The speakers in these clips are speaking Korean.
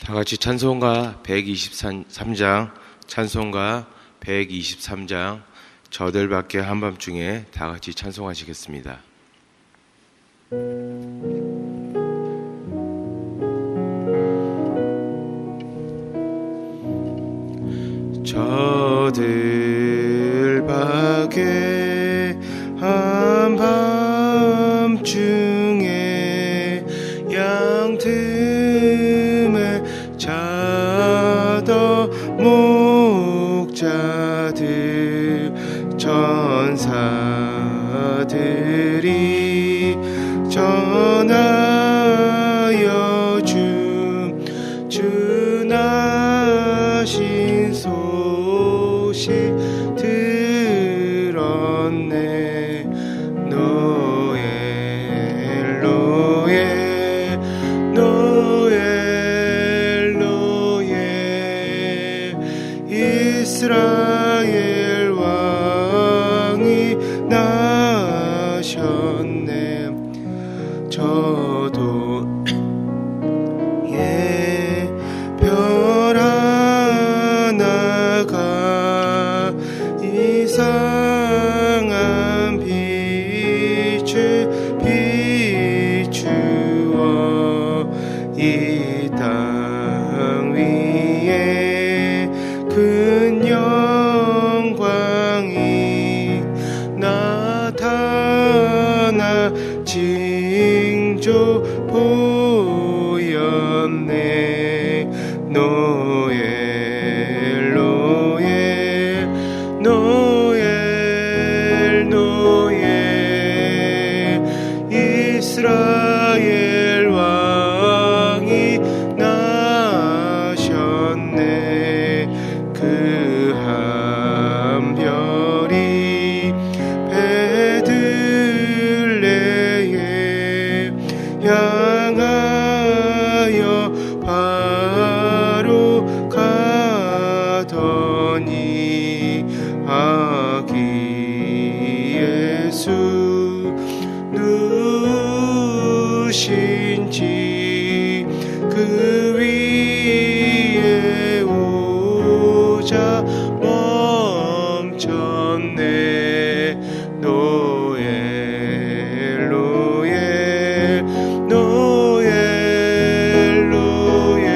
다 같이 찬송가 123장, 찬송가 123장, 저들 밖에 한밤중에 다 같이 찬송하시겠습니다. 저들 밖에 한밤중에 양틈에 자던 목자들 전사들이 전하여 주나신 소식 들었네. 노엘 노엘 노엘 노엘 이스라엘 왕이 나셨네. 저도 별 하나가 이상한 빛을 비추어 이 땅 위에 큰 영광이 나타나 징조 보였네. 노엘 노엘 노엘 노엘 이스라엘 왕이 나셨네. 그 한 별이 베들레헴 향하여 바로 가더니 아기 예수 누구신지 그 위에 오자 멈췄네. 노엘 노엘 노엘 노엘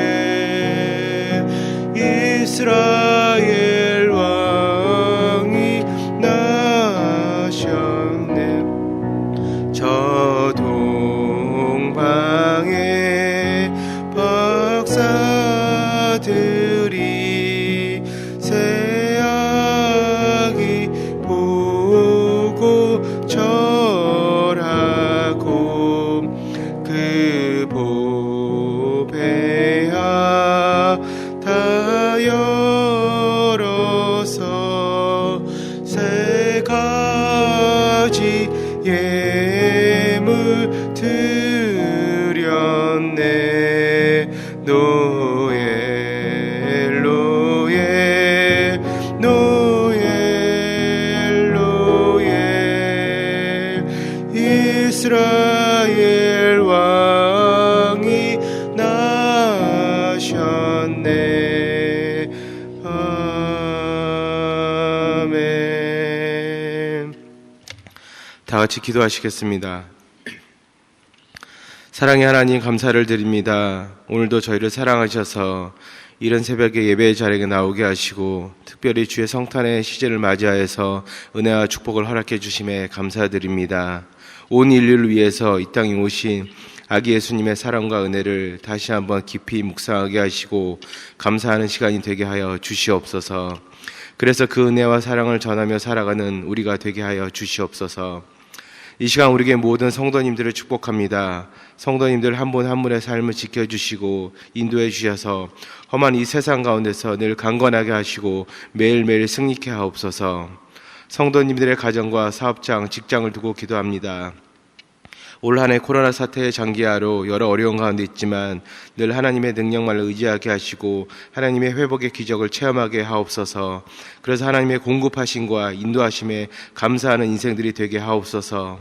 이스라엘 왕이 나셨네. 저 동방의 박사들이 새 아기 보고 절하고 그 보배야 다 열어서 세 가지 예물 드렸네. 노엘 노엘 노엘 노엘 이스라엘 왕이 나셨네. 아멘. 다 같이 기도하시겠습니다. 사랑의 하나님, 감사를 드립니다. 오늘도 저희를 사랑하셔서 이른 새벽에 예배의 자리에 나오게 하시고 특별히 주의 성탄의 시제를 맞이하여서 은혜와 축복을 허락해 주심에 감사드립니다. 온 인류를 위해서 이 땅에 오신 아기 예수님의 사랑과 은혜를 다시 한번 깊이 묵상하게 하시고 감사하는 시간이 되게 하여 주시옵소서. 그래서 그 은혜와 사랑을 전하며 살아가는 우리가 되게 하여 주시옵소서. 이 시간 우리에게 모든 성도님들을 축복합니다. 성도님들 한 분 한 분의 삶을 지켜주시고 인도해 주셔서 험한 이 세상 가운데서 늘 강건하게 하시고 매일매일 승리케 하옵소서. 성도님들의 가정과 사업장, 직장을 두고 기도합니다. 올 한 해 코로나 사태의 장기화로 여러 어려운 가운데 있지만 늘 하나님의 능력만을 의지하게 하시고 하나님의 회복의 기적을 체험하게 하옵소서. 그래서 하나님의 공급하심과 인도하심에 감사하는 인생들이 되게 하옵소서.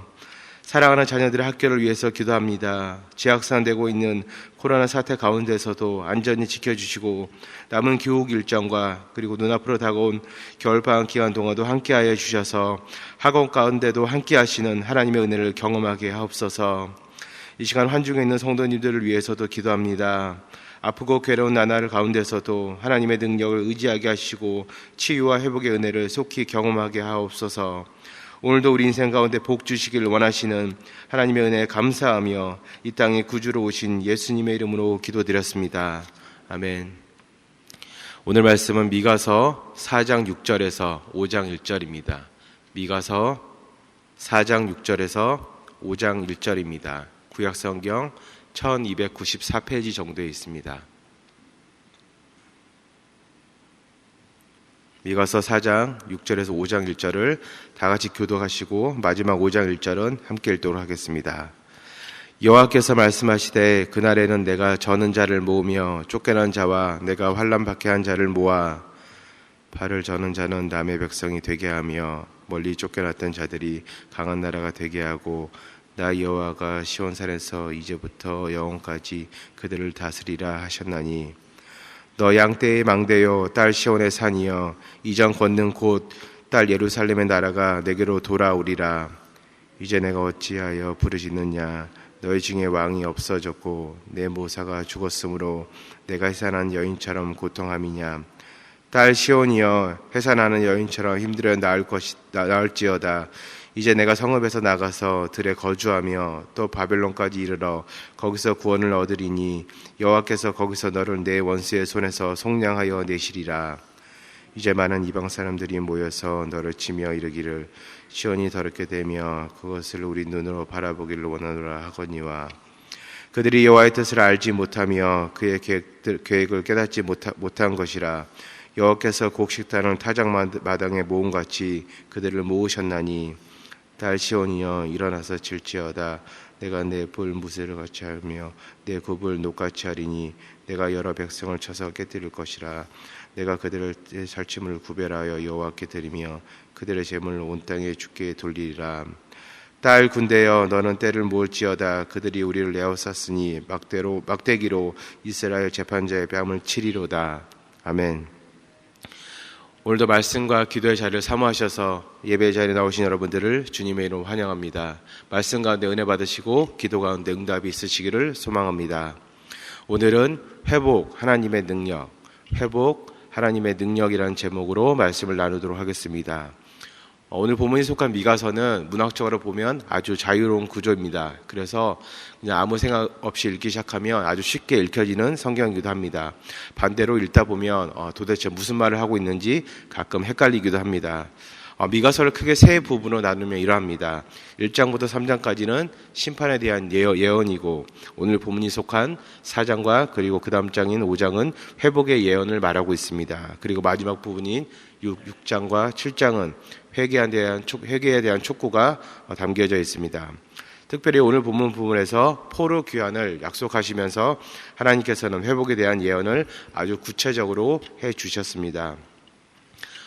사랑하는 자녀들의 학교를 위해서 기도합니다. 재확산되고 있는 코로나 사태 가운데서도 안전히 지켜주시고 남은 교육 일정과 그리고 눈앞으로 다가온 겨울방학 기간 동안도 함께하여 주셔서 학원 가운데도 함께하시는 하나님의 은혜를 경험하게 하옵소서. 이 시간 환중에 있는 성도님들을 위해서도 기도합니다. 아프고 괴로운 나날 가운데서도 하나님의 능력을 의지하게 하시고 치유와 회복의 은혜를 속히 경험하게 하옵소서. 오늘도 우리 인생 가운데 복 주시길 원하시는 하나님의 은혜에 감사하며 이 땅에 구주로 오신 예수님의 이름으로 기도드렸습니다. 아멘. 오늘 말씀은 미가서 4장 6절에서 5장 1절입니다. 미가서 4장 6절에서 5장 1절입니다. 구약성경 1294페이지 정도에 있습니다. 미가서 4장 6절에서 5장 1절을 다 같이 교독하시고 마지막 5장 1절은 함께 읽도록 하겠습니다. 여호와께서 말씀하시되 그날에는 내가 저는 자를 모으며 쫓겨난 자와 내가 환난 받게 한 자를 모아 발을 저는 자는 남의 백성이 되게 하며 멀리 쫓겨났던 자들이 강한 나라가 되게 하고 나 여호와가 시온산에서 이제부터 영원까지 그들을 다스리라 하셨나니 너 양떼의 망대여 딸 시온의 산이여 이전 걷는 곳 딸 예루살렘의 나라가 내게로 돌아오리라. 이제 내가 어찌하여 부르짖느냐. 너희 중에 왕이 없어졌고 내 모사가 죽었으므로 내가 해산한 여인처럼 고통함이냐. 딸 시온이여 해산하는 여인처럼 힘들어 나을지어다. 이제 내가 성읍에서 나가서 들에 거주하며 또 바벨론까지 이르러 거기서 구원을 얻으리니 여호와께서 거기서 너를 내 원수의 손에서 속량하여 내시리라. 이제 많은 이방 사람들이 모여서 너를 치며 이르기를 시온이 더럽게 되며 그것을 우리 눈으로 바라보기를 원하노라 하거니와 그들이 여호와의 뜻을 알지 못하며 그의 계획을 깨닫지 못한 것이라. 여호와께서 곡식단을 타작마당에 모음같이 그들을 모으셨나니 딸 시온이여 일어나서 칠지어다. 내가 내 볼 무쇠를 같이 하며 내 굽을 녹같이 하리니 내가 여러 백성을 쳐서 깨뜨릴 것이라. 내가 그들의 살침을 구별하여 여호와께 드리며 그들의 재물을 온 땅에 주께 돌리리라. 딸 군대여 너는 때를 모을지어다. 그들이 우리를 내어쌌으니 막대기로 이스라엘 재판자의 뺨을 치리로다. 아멘. 오늘도 말씀과 기도의 자리를 사모하셔서 예배의 자리에 나오신 여러분들을 주님의 이름으로 환영합니다. 말씀 가운데 은혜 받으시고 기도 가운데 응답이 있으시기를 소망합니다. 오늘은 회복 하나님의 능력, 회복 하나님의 능력이라는 제목으로 말씀을 나누도록 하겠습니다. 오늘 본문이 속한 미가서는 문학적으로 보면 아주 자유로운 구조입니다. 그래서 그냥 아무 생각 없이 읽기 시작하면 아주 쉽게 읽혀지는 성경이기도 합니다. 반대로 읽다 보면 도대체 무슨 말을 하고 있는지 가끔 헷갈리기도 합니다. 미가서를 크게 세 부분으로 나누면 이러합니다. 1장부터 3장까지는 심판에 대한 예언이고 오늘 본문이 속한 4장과 그리고 그 다음 장인 5장은 회복의 예언을 말하고 있습니다. 그리고 마지막 부분인 6장과 7장은 회개에 대한 촉구가 담겨져 있습니다. 특별히 오늘 본문 부분에서 포로 귀환을 약속하시면서 하나님께서는 회복에 대한 예언을 아주 구체적으로 해 주셨습니다.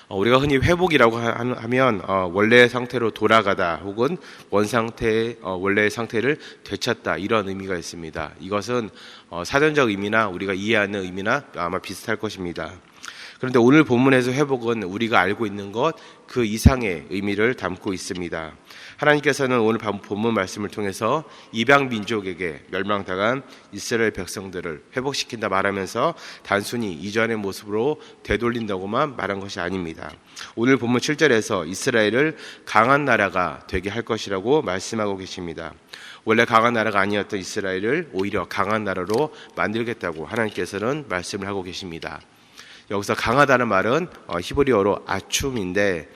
우리가 흔히 회복이라고 하면 원래의 상태로 돌아가다 혹은 원래의 상태를 되찾다 이런 의미가 있습니다. 이것은 사전적 의미나 우리가 이해하는 의미나 아마 비슷할 것입니다. 그런데 오늘 본문에서 회복은 우리가 알고 있는 것 그 이상의 의미를 담고 있습니다. 하나님께서는 오늘 본문 말씀을 통해서 이방 민족에게 멸망당한 이스라엘 백성들을 회복시킨다 말하면서 단순히 이전의 모습으로 되돌린다고만 말한 것이 아닙니다. 오늘 본문 7절에서 이스라엘을 강한 나라가 되게 할 것이라고 말씀하고 계십니다. 원래 강한 나라가 아니었던 이스라엘을 오히려 강한 나라로 만들겠다고 하나님께서는 말씀을 하고 계십니다. 여기서 강하다는 말은 히브리어로 아춤인데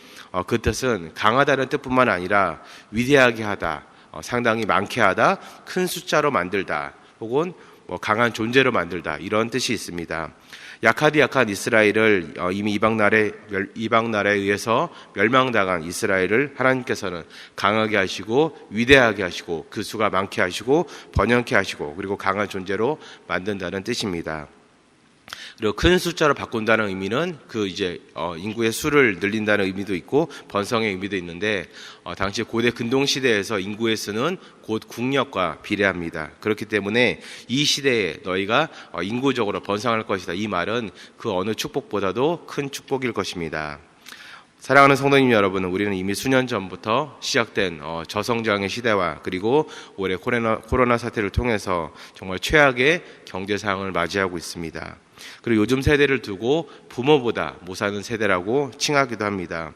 그 뜻은 강하다는 뜻뿐만 아니라 위대하게 하다, 상당히 많게 하다, 큰 숫자로 만들다 혹은 강한 존재로 만들다 이런 뜻이 있습니다. 약한 이스라엘을 이미 이방 나라에 의해서 멸망당한 이스라엘을 하나님께서는 강하게 하시고 위대하게 하시고 그 수가 많게 하시고 번영케 하시고 그리고 강한 존재로 만든다는 뜻입니다. 그리고 큰 숫자로 바꾼다는 의미는 인구의 수를 늘린다는 의미도 있고 번성의 의미도 있는데 당시 고대 근동 시대에서 인구의 수는 곧 국력과 비례합니다. 그렇기 때문에 이 시대에 너희가 인구적으로 번성할 것이다. 이 말은 그 어느 축복보다도 큰 축복일 것입니다. 사랑하는 성도님 여러분, 우리는 이미 수년 전부터 시작된 저성장의 시대와 그리고 올해 코로나 사태를 통해서 정말 최악의 경제 상황을 맞이하고 있습니다. 그리고 요즘 세대를 두고 부모보다 못 사는 세대라고 칭하기도 합니다.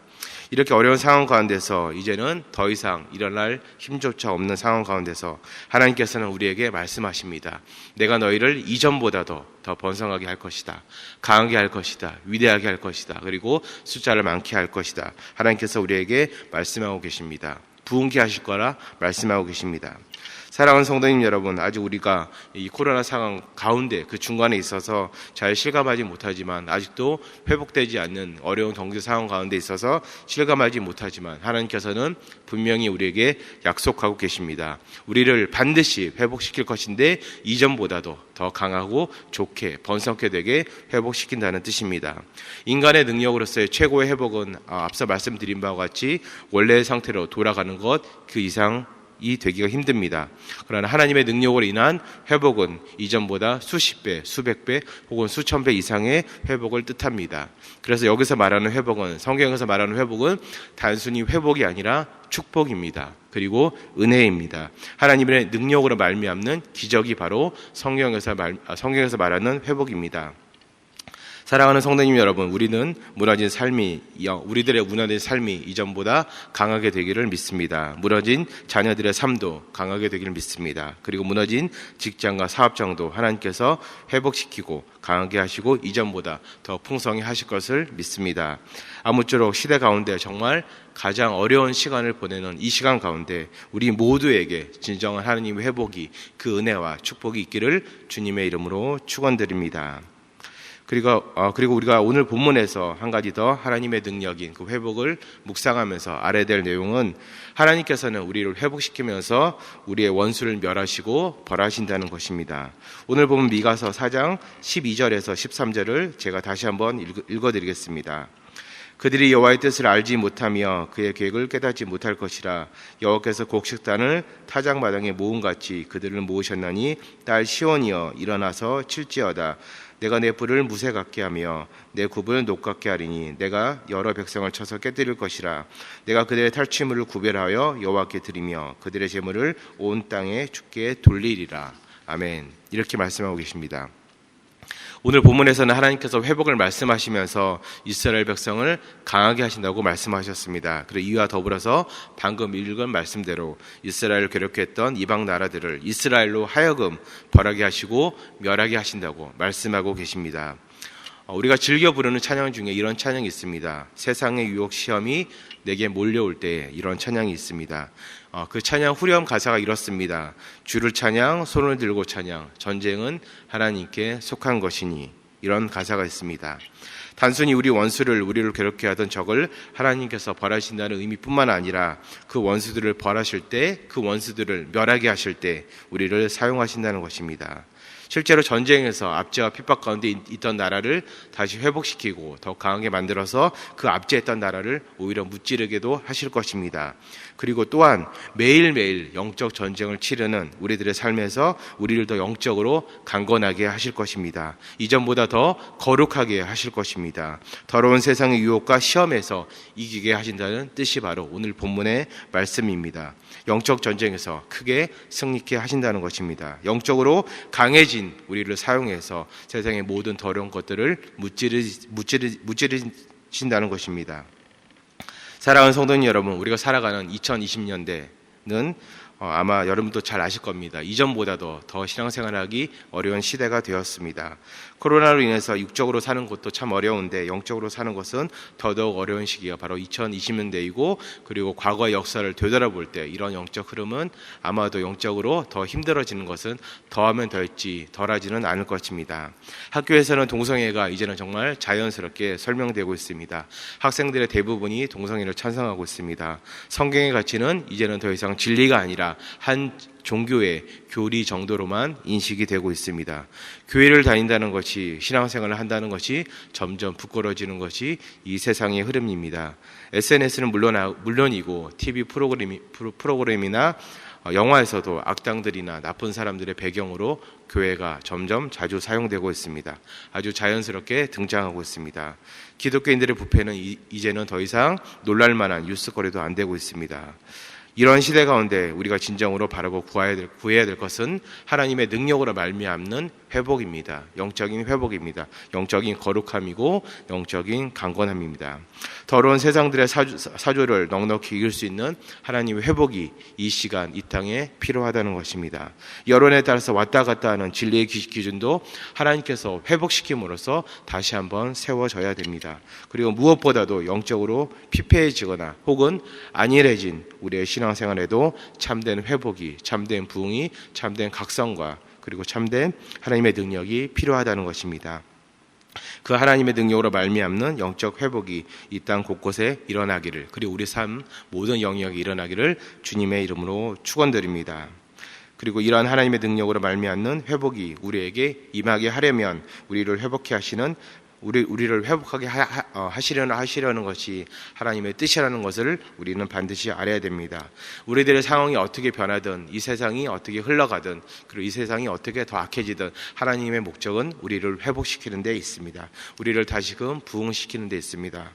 이렇게 어려운 상황 가운데서 이제는 더 이상 일어날 힘조차 없는 상황 가운데서 하나님께서는 우리에게 말씀하십니다. 내가 너희를 이전보다도 더 번성하게 할 것이다. 강하게 할 것이다. 위대하게 할 것이다. 그리고 숫자를 많게 할 것이다. 하나님께서 우리에게 말씀하고 계십니다. 부흥케 하실 거라 말씀하고 계십니다. 사랑하는 성도님 여러분, 아직 우리가 이 코로나 상황 가운데 그 중간에 있어서 잘 실감하지 못하지만 아직도 회복되지 않는 어려운 경제 상황 가운데 있어서 실감하지 못하지만 하나님께서는 분명히 우리에게 약속하고 계십니다. 우리를 반드시 회복시킬 것인데 이전보다도 더 강하고 좋게 번성케 되게 회복시킨다는 뜻입니다. 인간의 능력으로서의 최고의 회복은 앞서 말씀드린 바와 같이 원래의 상태로 돌아가는 것 그 이상 이 되기가 힘듭니다. 그러나 하나님의 능력으로 인한 회복은 이전보다 수십 배, 수백 배 혹은 수천 배 이상의 회복을 뜻합니다. 그래서 여기서 말하는 회복은, 성경에서 말하는 회복은 단순히 회복이 아니라 축복입니다. 그리고 은혜입니다. 하나님의 능력으로 말미암는 기적이 바로 성경에서 말하는 회복입니다. 사랑하는 성도님 여러분, 우리들의 무너진 삶이 이전보다 강하게 되기를 믿습니다. 무너진 자녀들의 삶도 강하게 되기를 믿습니다. 그리고 무너진 직장과 사업장도 하나님께서 회복시키고 강하게 하시고 이전보다 더 풍성히 하실 것을 믿습니다. 아무쪼록 시대 가운데 정말 가장 어려운 시간을 보내는 이 시간 가운데 우리 모두에게 진정한 하나님의 회복이, 그 은혜와 축복이 있기를 주님의 이름으로 축원드립니다. 그리고 우리가 오늘 본문에서 한 가지 더 하나님의 능력인 그 회복을 묵상하면서 알아야 될 내용은 하나님께서는 우리를 회복시키면서 우리의 원수를 멸하시고 벌하신다는 것입니다. 오늘 보면 미가서 4장 12절에서 13절을 제가 다시 한번 읽어드리겠습니다. 그들이 여호와의 뜻을 알지 못하며 그의 계획을 깨닫지 못할 것이라. 여호와께서 곡식단을 타작마당에 모음같이 그들을 모으셨나니 딸 시온이여 일어나서 칠지어다. 내가 내 뿔을 무쇠 같게 하며 내 굽을 녹 같게 하리니 내가 여러 백성을 쳐서 깨뜨릴 것이라. 내가 그들의 탈취물을 구별하여 여호와께 드리며 그들의 재물을 온 땅에 주께 돌리리라. 아멘. 이렇게 말씀하고 계십니다. 오늘 본문에서는 하나님께서 회복을 말씀하시면서 이스라엘 백성을 강하게 하신다고 말씀하셨습니다. 그리고 이와 더불어서 방금 읽은 말씀대로 이스라엘을 괴롭게 했던 이방 나라들을 이스라엘로 하여금 벌하게 하시고 멸하게 하신다고 말씀하고 계십니다. 우리가 즐겨 부르는 찬양 중에 이런 찬양이 있습니다. 세상의 유혹 시험이 내게 몰려올 때 이런 찬양이 있습니다. 그 찬양 후렴 가사가 이렇습니다. 주를 찬양, 손을 들고 찬양, 전쟁은 하나님께 속한 것이니. 이런 가사가 있습니다. 단순히 우리를 괴롭게 하던 적을 하나님께서 벌하신다는 의미뿐만 아니라 그 원수들을 벌하실 때, 그 원수들을 멸하게 하실 때 우리를 사용하신다는 것입니다. 실제로 전쟁에서 압제와 핍박 가운데 있던 나라를 다시 회복시키고 더 강하게 만들어서 그 압제했던 나라를 오히려 무찌르게도 하실 것입니다. 그리고 또한 매일매일 영적 전쟁을 치르는 우리들의 삶에서 우리를 더 영적으로 강건하게 하실 것입니다. 이전보다 더 거룩하게 하실 것입니다. 더러운 세상의 유혹과 시험에서 이기게 하신다는 뜻이 바로 오늘 본문의 말씀입니다. 영적 전쟁에서 크게 승리케 하신다는 것입니다. 영적으로 강해진 우리를 사용해서 세상의 모든 더러운 것들을 무찌르신다는 것입니다. 사랑하는 성도님 여러분, 우리가 살아가는 2020년대는 아마 여러분도 잘 아실 겁니다. 이전보다도 더 신앙생활하기 어려운 시대가 되었습니다. 코로나로 인해서 육적으로 사는 것도 참 어려운데 영적으로 사는 것은 더더욱 어려운 시기가 바로 2020년대이고 그리고 과거의 역사를 되돌아볼 때 이런 영적 흐름은 아마도 영적으로 더 힘들어지는 것은 더하면 더했지 덜하지는 않을 것입니다. 학교에서는 동성애가 이제는 정말 자연스럽게 설명되고 있습니다. 학생들의 대부분이 동성애를 찬성하고 있습니다. 성경의 가치는 이제는 더 이상 진리가 아니라 아니라 한 종교의 교리 정도로만 인식이 되고 있습니다. 교회를 다닌다는 것이, 신앙생활을 한다는 것이 점점 부끄러워지는 것이 이 세상의 흐름입니다. SNS는 물론이고 TV 프로그램이나 영화에서도 악당들이나 나쁜 사람들의 배경으로 교회가 점점 자주 사용되고 있습니다. 아주 자연스럽게 등장하고 있습니다. 기독교인들의 부패는 이제는 더 이상 놀랄만한 뉴스거리도 안 되고 있습니다. 이런 시대 가운데 우리가 진정으로 바라고 구해야 될 것은 하나님의 능력으로 말미암는 회복입니다. 영적인 회복입니다. 영적인 거룩함이고 영적인 강건함입니다. 더러운 세상들의 사조를 넉넉히 이길 수 있는 하나님의 회복이 이 시간 이 땅에 필요하다는 것입니다. 여론에 따라서 왔다 갔다 하는 진리의 기준도 하나님께서 회복시킴으로써 다시 한번 세워져야 됩니다. 그리고 무엇보다도 영적으로 피폐해지거나 혹은 안일해진 우리의 신앙생활에도 참된 회복이, 참된 부흥이, 참된 각성과 그리고 참된 하나님의 능력이 필요하다는 것입니다. 그 하나님의 능력으로 말미암는 영적 회복이 이 땅 곳곳에 일어나기를, 그리고 우리 삶 모든 영역에 일어나기를 주님의 이름으로 축원드립니다. 그리고 이러한 하나님의 능력으로 말미암는 회복이 우리에게 임하게 하려면 우리를 회복해 하시는 우리를 회복하게 하시려는 것이 하나님의 뜻이라는 것을 우리는 반드시 알아야 됩니다. 우리들의 상황이 어떻게 변하든, 이 세상이 어떻게 흘러가든, 그리고 이 세상이 어떻게 더 악해지든 하나님의 목적은 우리를 회복시키는 데 있습니다. 우리를 다시금 부흥시키는 데 있습니다.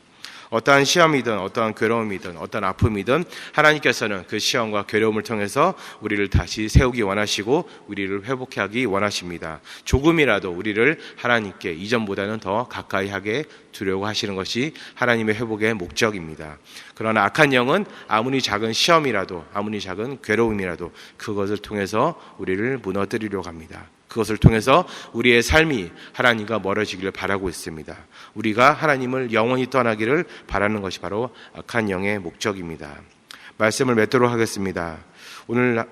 어떠한 시험이든 어떠한 괴로움이든 어떠한 아픔이든 하나님께서는 그 시험과 괴로움을 통해서 우리를 다시 세우기 원하시고 우리를 회복해 하기 원하십니다. 조금이라도 우리를 하나님께 이전보다는 더 가까이 하게 두려고 하시는 것이 하나님의 회복의 목적입니다. 그러나 악한 영은 아무리 작은 시험이라도, 아무리 작은 괴로움이라도 그것을 통해서 우리를 무너뜨리려고 합니다. 그것을 통해서 우리의 삶이 하나님과 멀어지기를 바라고 있습니다. 우리가 하나님을 영원히 떠나기를 바라는 것이 바로 악한 영의 목적입니다. 말씀을 맺도록 하겠습니다. 오늘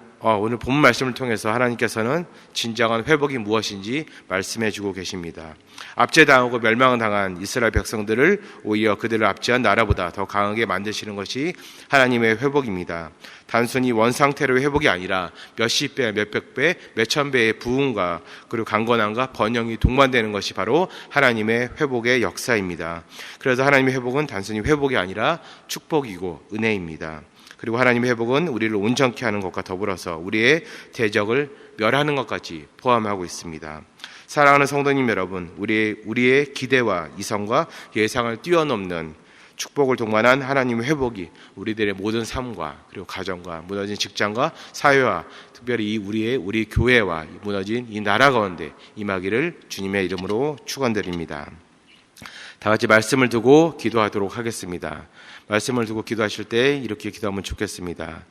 본문 말씀을 통해서 하나님께서는 진정한 회복이 무엇인지 말씀해 주고 계십니다. 압제당하고 멸망당한 이스라엘 백성들을 오히려 그들을 압제한 나라보다 더 강하게 만드시는 것이 하나님의 회복입니다. 단순히 원상태로의 회복이 아니라 몇십 배, 몇백 배, 몇천 배의 부흥과 그리고 강건함과 번영이 동반되는 것이 바로 하나님의 회복의 역사입니다. 그래서 하나님의 회복은 단순히 회복이 아니라 축복이고 은혜입니다. 그리고 하나님의 회복은 우리를 온전케 하는 것과 더불어서 우리의 대적을 멸하는 것까지 포함하고 있습니다. 사랑하는 성도님 여러분, 우리의 기대와 이성과 예상을 뛰어넘는 축복을 동반한 하나님의 회복이 우리들의 모든 삶과 그리고 가정과 무너진 직장과 사회와 특별히 우리 교회와 무너진 이 나라 가운데 임하기를 주님의 이름으로 축원드립니다. 다 같이 말씀을 두고 기도하도록 하겠습니다. 말씀을 두고 기도하실 때 이렇게 기도하면 좋겠습니다.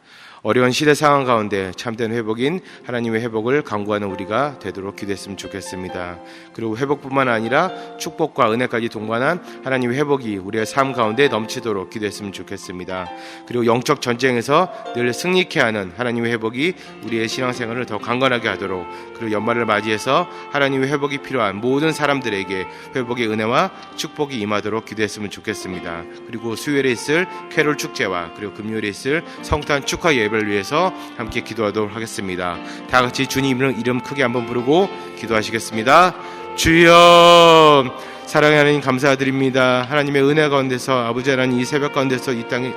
어려운 시대 상황 가운데 참된 회복인 하나님의 회복을 강구하는 우리가 되도록 기도했으면 좋겠습니다. 그리고 회복뿐만 아니라 축복과 은혜까지 동반한 하나님의 회복이 우리의 삶 가운데 넘치도록 기도했으면 좋겠습니다. 그리고 영적 전쟁에서 늘 승리케 하는 하나님의 회복이 우리의 신앙생활을 더 강건하게 하도록, 그리고 연말을 맞이해서 하나님의 회복이 필요한 모든 사람들에게 회복의 은혜와 축복이 임하도록 기도했으면 좋겠습니다. 그리고 수요일에 있을 캐롤 축제와 그리고 금요일에 있을 성탄 축하 예배를 위해서 함께 기도하도록 하겠습니다. 다 같이 주님 이름 크게 한번 부르고 기도하시겠습니다. 주여, 사랑하는 하나님 감사드립니다. 하나님의 은혜 가운데서 아버지 하나님 이 새벽 가운데서 이 땅에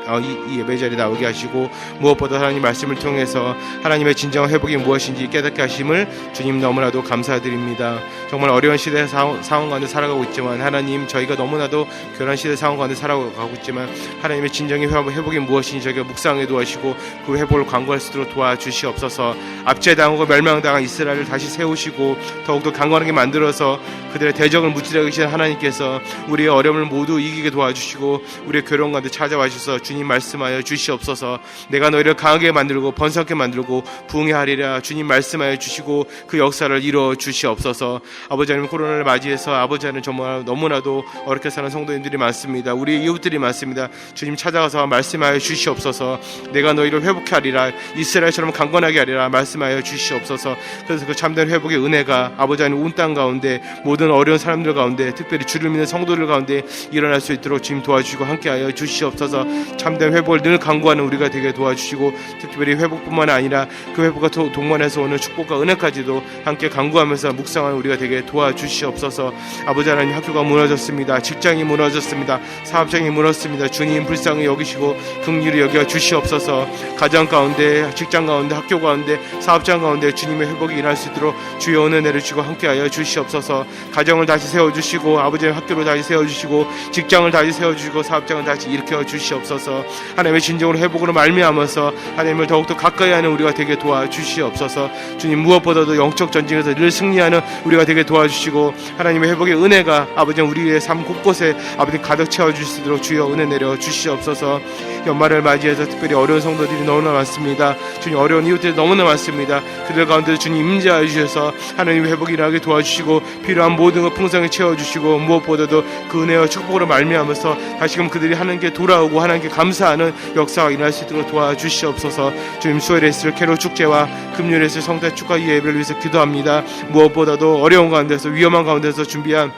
이 예배 자리에 나오게 하시고 무엇보다 하나님 말씀을 통해서 하나님의 진정한 회복이 무엇인지 깨닫게 하심을 주님 너무나도 감사드립니다. 정말 어려운 시대 상황 가운데 살아가고 있지만 하나님, 저희가 너무나도 그런 시대 상황 가운데 살아가고 있지만 하나님의 진정의 회복이 무엇인지 저희가 묵상해 도와주시고 그 회복을 강구할 수 있도록 도와주시옵소서. 압제당하고 멸망당한 이스라엘을 다시 세우시고 더욱더 강건하게 만들어서 그들의 대적을 무찌르게 계신 하나님께서 우리의 어려움을 모두 이기게 도와주시고 우리의 괴로운 가운데 찾아와 주셔서 주님 말씀하여 주시옵소서. 내가 너희를 강하게 만들고 번성하게 만들고 부흥해 하리라. 주님 말씀하여 주시고 그 역사를 이루어 주시옵소서. 아버지 하나님, 코로나를 맞이해서 아버지 하나님 정말 너무나도 어렵게 사는 성도님들이 많습니다. 우리 이웃들이 많습니다. 주님 찾아가서 말씀하여 주시옵소서. 내가 너희를 회복해 하리라. 이스라엘처럼 강건하게 하리라. 말씀하여 주시옵소서. 그래서 그 참된 회복의 은혜가 아버지 하나님 온 땅 가운데 모든 어려운 사람들 가운데 특별히 특별히 주를 믿는 성도들 가운데 일어날 수 있도록 주님 도와주시고 함께하여 주시옵소서. 참된 회복을 늘 강구하는 우리가 되게 도와주시고 특별히 회복뿐만 아니라 그 회복과 동반해서 오는 축복과 은혜까지도 함께 강구하면서 묵상하는 우리가 되게 도와주시옵소서. 아버지 하나님, 학교가 무너졌습니다. 직장이 무너졌습니다. 사업장이 무너졌습니다. 주님 불쌍히 여기시고 긍휼히 여겨 주시옵소서. 가정 가운데, 직장 가운데, 학교 가운데, 사업장 가운데 주님의 회복이 일어날 수 있도록 주여 은혜 내려주시고 함께하여 주시옵소서. 가정을 다시 세워주시고 아버지의 학교를 다시 세워주시고 직장을 다시 세워주시고 사업장을 다시 일으켜 주시옵소서. 하나님의 진정으로 회복으로 말미암아서 하나님을 더욱더 가까이 하는 우리가 되게 도와주시옵소서. 주님, 무엇보다도 영적 전쟁에서 늘 승리하는 우리가 되게 도와주시고 하나님의 회복의 은혜가 아버지 우리의 삶 곳곳에 아버지 가득 채워주실 수 있도록 주여 은혜 내려 주시옵소서. 연말을 맞이해서 특별히 어려운 성도들이 너무나 많습니다. 주님, 어려운 이웃들이 너무나 많습니다. 그들 가운데 주님 임재하여 주셔서 하나님의 회복이 일어나게 도와주시고 필요한 모든 것 풍성히 채워주시고 무엇보다도 그 은혜와 축복으로 말미암아서 다시금 그들이 하나님께 돌아오고 하나님께 감사하는 역사가 일어날 수 있도록 도와주시옵소서. 주님, 수요일에 있을 캐롤 축제와 금요일에 있을 성대 축가 예배를 위해서 기도합니다. 무엇보다도 어려운 가운데서 위험한 가운데서 준비한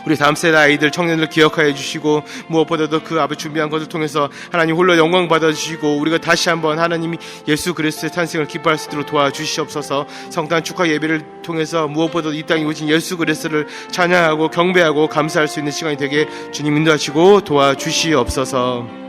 우리 다음 세대 아이들, 청년들 기억하여 주시고 무엇보다도 그 아버지 준비한 것을 통해서 하나님 홀로 영광 받아주시고 우리가 다시 한번 하나님이 예수 그리스도의 탄생을 기뻐할 수 있도록 도와주시옵소서. 성탄 축하 예배를 통해서 무엇보다도 이 땅에 오신 예수 그리스도를 찬양하고 경배하고 감사할 수 있는 시간이 되게 주님 인도하시고 도와주시옵소서.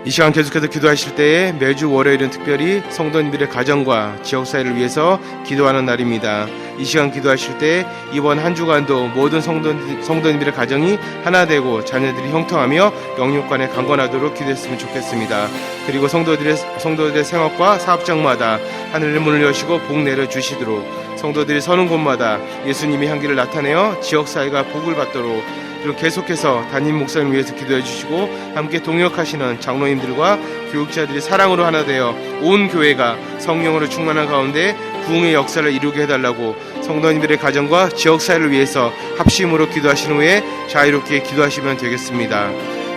이 시간 계속해서 기도하실 때에 매주 월요일은 특별히 성도님들의 가정과 지역사회를 위해서 기도하는 날입니다. 이 시간 기도하실 때 이번 한 주간도 모든 성도님들의 가정이 하나 되고 자녀들이 형통하며 영육간에 강건하도록 기도했으면 좋겠습니다. 그리고 성도들의 생업과 사업장마다 하늘의 문을 여시고 복 내려주시도록, 성도들이 서는 곳마다 예수님의 향기를 나타내어 지역사회가 복을 받도록, 그리고 계속해서 담임 목사님 위해서 기도해 주시고 함께 동역하시는 장로님들과 교육자들이 사랑으로 하나 되어 온 교회가 성령으로 충만한 가운데 부흥의 역사를 이루게 해달라고 성도님들의 가정과 지역사회를 위해서 합심으로 기도하신 후에 자유롭게 기도하시면 되겠습니다.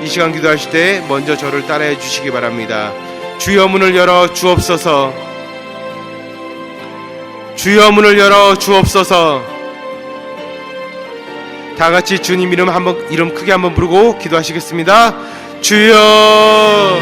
이 시간 기도하실 때 먼저 저를 따라해 주시기 바랍니다. 주여 문을 열어 주옵소서. 주여 문을 열어 주옵소서. 다 같이 주님 이름 크게 한번 부르고 기도하시겠습니다. 주여.